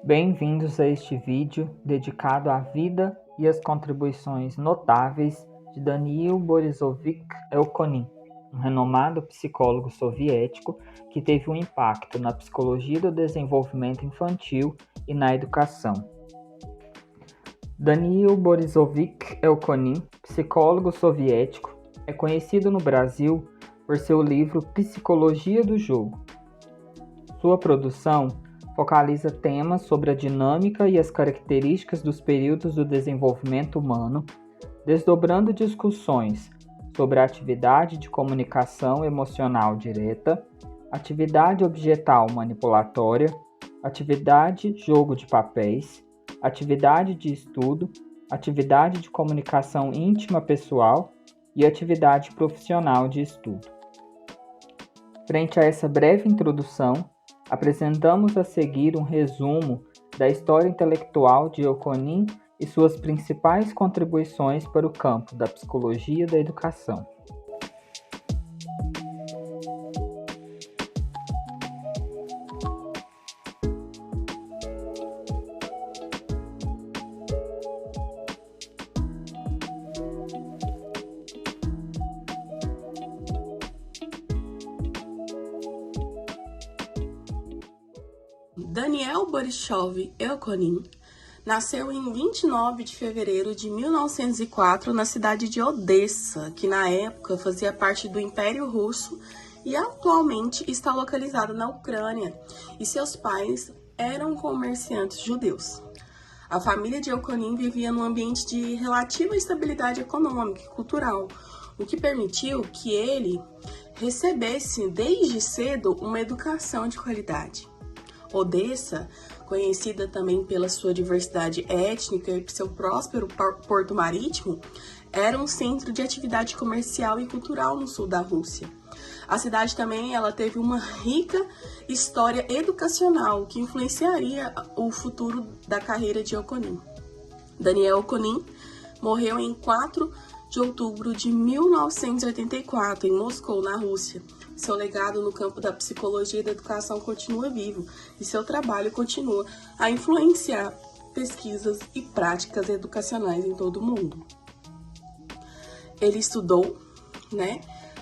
Bem-vindos a este vídeo dedicado à vida e às contribuições notáveis de Daniil Borisovich Elkonin, um renomado psicólogo soviético que teve um impacto na psicologia do desenvolvimento infantil e na educação. Daniil Borisovich Elkonin, psicólogo soviético, é conhecido no Brasil por seu livro Psicologia do Jogo. Sua produção focaliza temas sobre a dinâmica e as características dos períodos do desenvolvimento humano, desdobrando discussões sobre a atividade de comunicação emocional direta, atividade objetal manipulatória, atividade jogo de papéis, atividade de estudo, atividade de comunicação íntima pessoal e atividade profissional de estudo. Frente a essa breve introdução, apresentamos a seguir um resumo da história intelectual de Elkonin e suas principais contribuições para o campo da psicologia da educação. Daniil Borisovich Elkonin nasceu em 29 de fevereiro de 1904 na cidade de Odessa, que na época fazia parte do Império Russo e atualmente está localizada na Ucrânia, e seus pais eram comerciantes judeus. A família de Elkonin vivia num ambiente de relativa estabilidade econômica e cultural, o que permitiu que ele recebesse desde cedo uma educação de qualidade. Odessa, conhecida também pela sua diversidade étnica e seu próspero porto marítimo, era um centro de atividade comercial e cultural no sul da Rússia. A cidade também teve uma rica história educacional que influenciaria o futuro da carreira de Elkonin. Daniil Elkonin morreu em 4 de outubro de 1984, em Moscou, na Rússia. Seu legado no campo da psicologia e da educação continua vivo e seu trabalho continua a influenciar pesquisas e práticas educacionais em todo o mundo. Ele estudou,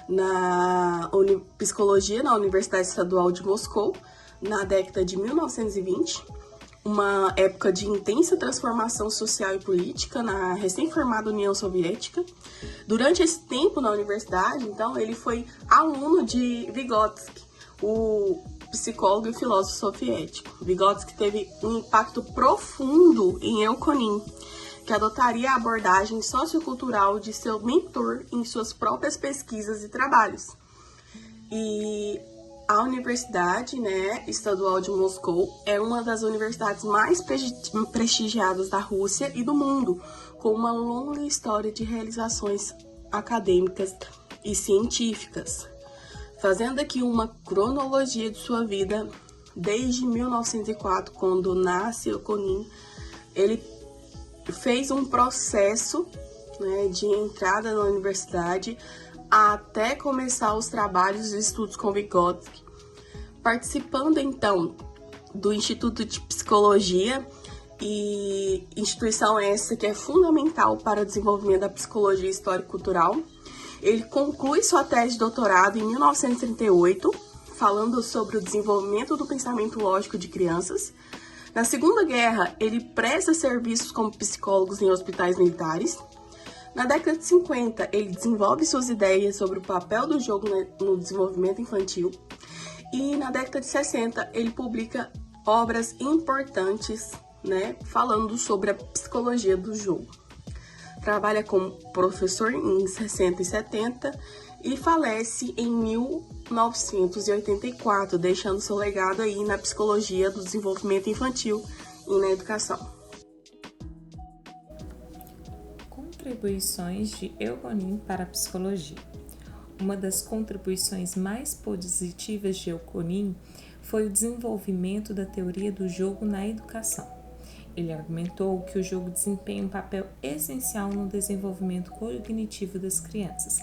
na psicologia na Universidade Estadual de Moscou na década de 1920, uma época de intensa transformação social e política na recém-formada União Soviética. Durante esse tempo na universidade, então, ele foi aluno de Vygotsky, o psicólogo e filósofo soviético. Vygotsky teve um impacto profundo em Elkonin, que adotaria a abordagem sociocultural de seu mentor em suas próprias pesquisas e trabalhos. E a Universidade Estadual de Moscou é uma das universidades mais prestigiadas da Rússia e do mundo, com uma longa história de realizações acadêmicas e científicas. Fazendo aqui uma cronologia de sua vida, desde 1904, quando nasce Elkonin, ele fez um processo de entrada na universidade até começar os trabalhos e estudos com Vygotsky, participando então do Instituto de Psicologia, e instituição essa que é fundamental para o desenvolvimento da psicologia histórico-cultural. Ele conclui sua tese de doutorado em 1938, falando sobre o desenvolvimento do pensamento lógico de crianças. Na Segunda Guerra, ele presta serviços como psicólogo em hospitais militares. Na década de 50, ele desenvolve suas ideias sobre o papel do jogo no desenvolvimento infantil. E na década de 60, ele publica obras importantes, falando sobre a psicologia do jogo. Trabalha como professor em 60 e 70 e falece em 1984, deixando seu legado aí na psicologia do desenvolvimento infantil e na educação. Contribuições de Elkonin para a psicologia. Uma das contribuições mais positivas de Elkonin foi o desenvolvimento da teoria do jogo na educação. Ele argumentou que o jogo desempenha um papel essencial no desenvolvimento cognitivo das crianças.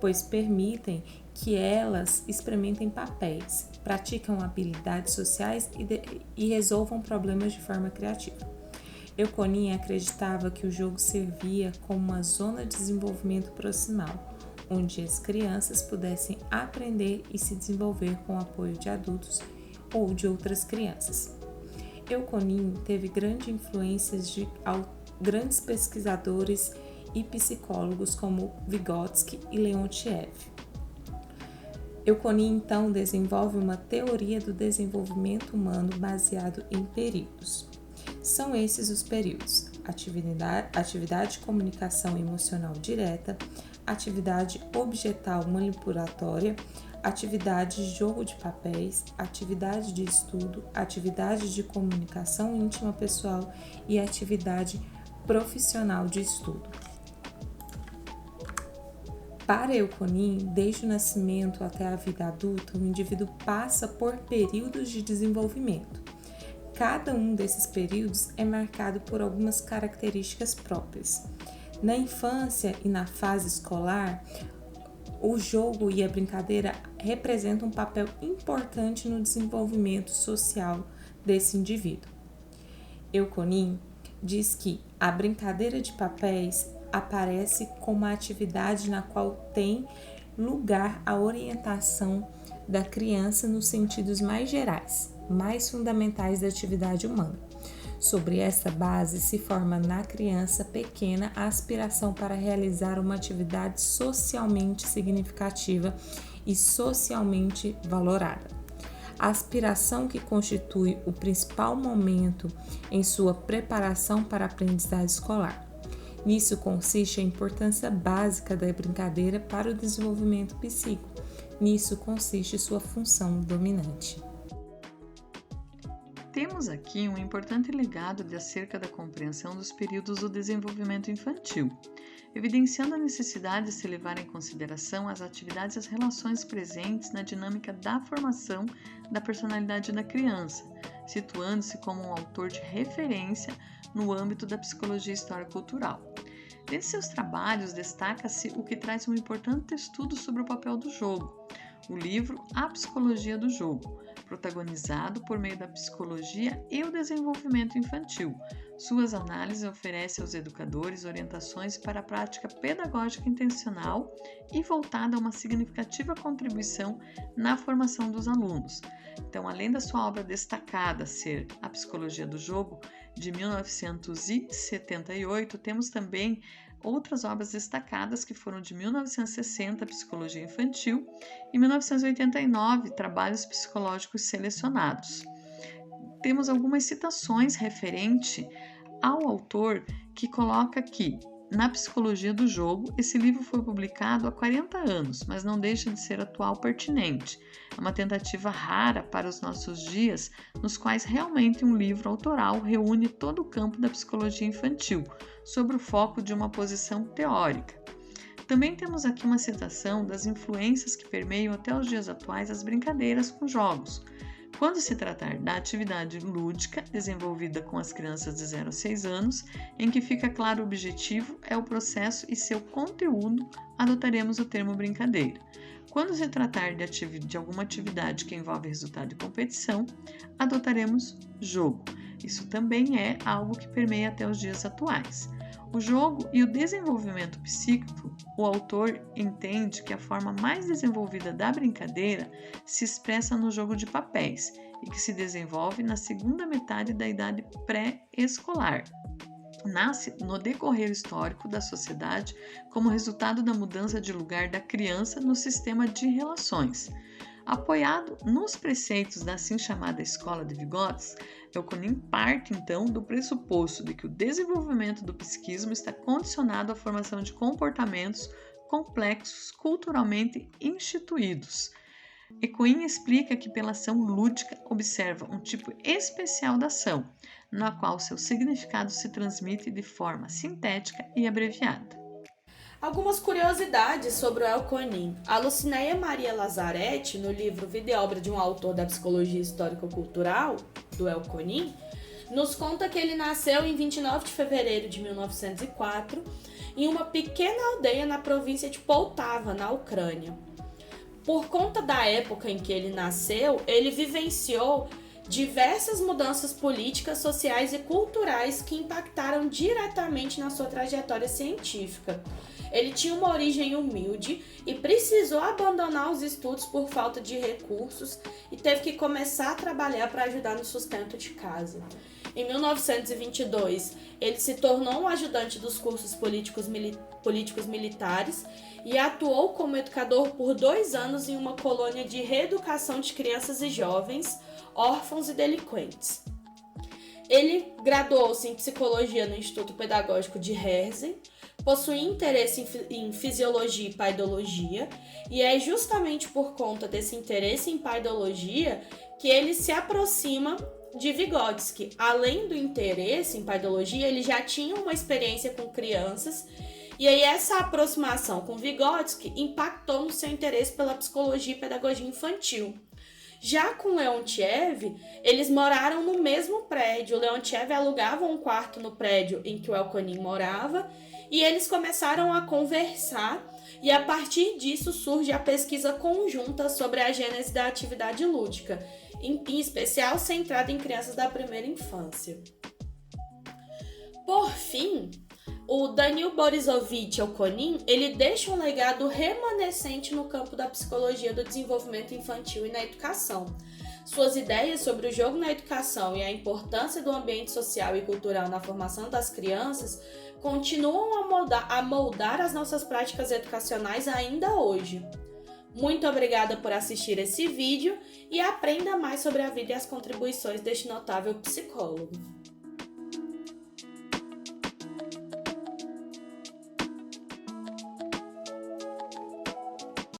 pois permitem que elas experimentem papéis, praticam habilidades sociais e resolvam problemas de forma criativa. Euconin acreditava que o jogo servia como uma zona de desenvolvimento proximal, onde as crianças pudessem aprender e se desenvolver com o apoio de adultos ou de outras crianças. Euconin teve grande influência de grandes pesquisadores e psicólogos como Vygotsky e Leontiev. Euconin então desenvolve uma teoria do desenvolvimento humano baseado em períodos. São esses os períodos: atividade de comunicação emocional direta, atividade objetal manipulatória, atividade de jogo de papéis, atividade de estudo, atividade de comunicação íntima pessoal e atividade profissional de estudo. Para Euconin, desde o nascimento até a vida adulta, o indivíduo passa por períodos de desenvolvimento. Cada um desses períodos é marcado por algumas características próprias. Na infância e na fase escolar, o jogo e a brincadeira representam um papel importante no desenvolvimento social desse indivíduo. Euconin diz que a brincadeira de papéis aparece como uma atividade na qual tem lugar a orientação da criança nos sentidos mais gerais, mais fundamentais da atividade humana. Sobre essa base se forma na criança pequena a aspiração para realizar uma atividade socialmente significativa e socialmente valorada. A aspiração que constitui o principal momento em sua preparação para a aprendizagem escolar. Nisso consiste a importância básica da brincadeira para o desenvolvimento psíquico. Nisso consiste sua função dominante. Temos aqui um importante legado acerca da compreensão dos períodos do desenvolvimento infantil, evidenciando a necessidade de se levar em consideração as atividades e as relações presentes na dinâmica da formação da personalidade da criança, situando-se como um autor de referência no âmbito da psicologia histórico-cultural. Dentre seus trabalhos, destaca-se o que traz um importante estudo sobre o papel do jogo, o livro A Psicologia do Jogo, protagonizado por meio da psicologia e o desenvolvimento infantil. Suas análises oferecem aos educadores orientações para a prática pedagógica intencional e voltada a uma significativa contribuição na formação dos alunos. Então, além da sua obra destacada ser A Psicologia do Jogo, de 1978, temos também outras obras destacadas que foram de 1960, Psicologia Infantil, e 1989, Trabalhos Psicológicos Selecionados. Temos algumas citações referente ao autor que coloca que, na Psicologia do Jogo, esse livro foi publicado há 40 anos, mas não deixa de ser atual pertinente. É uma tentativa rara para os nossos dias, nos quais realmente um livro autoral reúne todo o campo da psicologia infantil, sob o foco de uma posição teórica. Também temos aqui uma citação das influências que permeiam até os dias atuais as brincadeiras com jogos. Quando se tratar da atividade lúdica desenvolvida com as crianças de 0 a 6 anos, em que fica claro o objetivo é o processo e seu conteúdo, adotaremos o termo brincadeira. Quando se tratar de alguma atividade que envolve resultado de competição, adotaremos jogo. Isso também é algo que permeia até os dias atuais. O jogo e o desenvolvimento psíquico, o autor entende que a forma mais desenvolvida da brincadeira se expressa no jogo de papéis e que se desenvolve na segunda metade da idade pré-escolar. Nasce no decorrer histórico da sociedade como resultado da mudança de lugar da criança no sistema de relações. Apoiado nos preceitos da assim chamada Escola de Vygotsky, Euconin parte então do pressuposto de que o desenvolvimento do psiquismo está condicionado à formação de comportamentos complexos culturalmente instituídos. Euconin explica que pela ação lúdica observa um tipo especial da ação, na qual seu significado se transmite de forma sintética e abreviada. Algumas curiosidades sobre o Euconin. A Lucinéia Maria Lazzaretti, no livro Vida e Obra de um Autor da Psicologia Histórico-Cultural, do Euconin, nos conta que ele nasceu em 29 de fevereiro de 1904 em uma pequena aldeia na província de Poltava, na Ucrânia. Por conta da época em que ele nasceu, ele vivenciou diversas mudanças políticas, sociais e culturais que impactaram diretamente na sua trajetória científica. Ele tinha uma origem humilde e precisou abandonar os estudos por falta de recursos e teve que começar a trabalhar para ajudar no sustento de casa. Em 1922, ele se tornou um ajudante dos cursos políticos militares e atuou como educador por 2 anos em uma colônia de reeducação de crianças e jovens, órfãos e delinquentes. Ele graduou-se em psicologia no Instituto Pedagógico de Herzl, possui interesse em fisiologia e paidologia, e é justamente por conta desse interesse em paidologia que ele se aproxima de Vygotsky. Além do interesse em paidologia, ele já tinha uma experiência com crianças, e aí essa aproximação com Vygotsky impactou no seu interesse pela psicologia e pedagogia infantil. Já com Leontiev, eles moraram no mesmo prédio. O Leontiev alugava um quarto no prédio em que o Elkonin morava, e eles começaram a conversar, e a partir disso surge a pesquisa conjunta sobre a gênese da atividade lúdica, em especial centrada em crianças da primeira infância. Por fim, o Danil Borisovich Elkonin, ele deixa um legado remanescente no campo da psicologia do desenvolvimento infantil e na educação. Suas ideias sobre o jogo na educação e a importância do ambiente social e cultural na formação das crianças continuam a moldar as nossas práticas educacionais ainda hoje. Muito obrigada por assistir esse vídeo e aprenda mais sobre a vida e as contribuições deste notável psicólogo.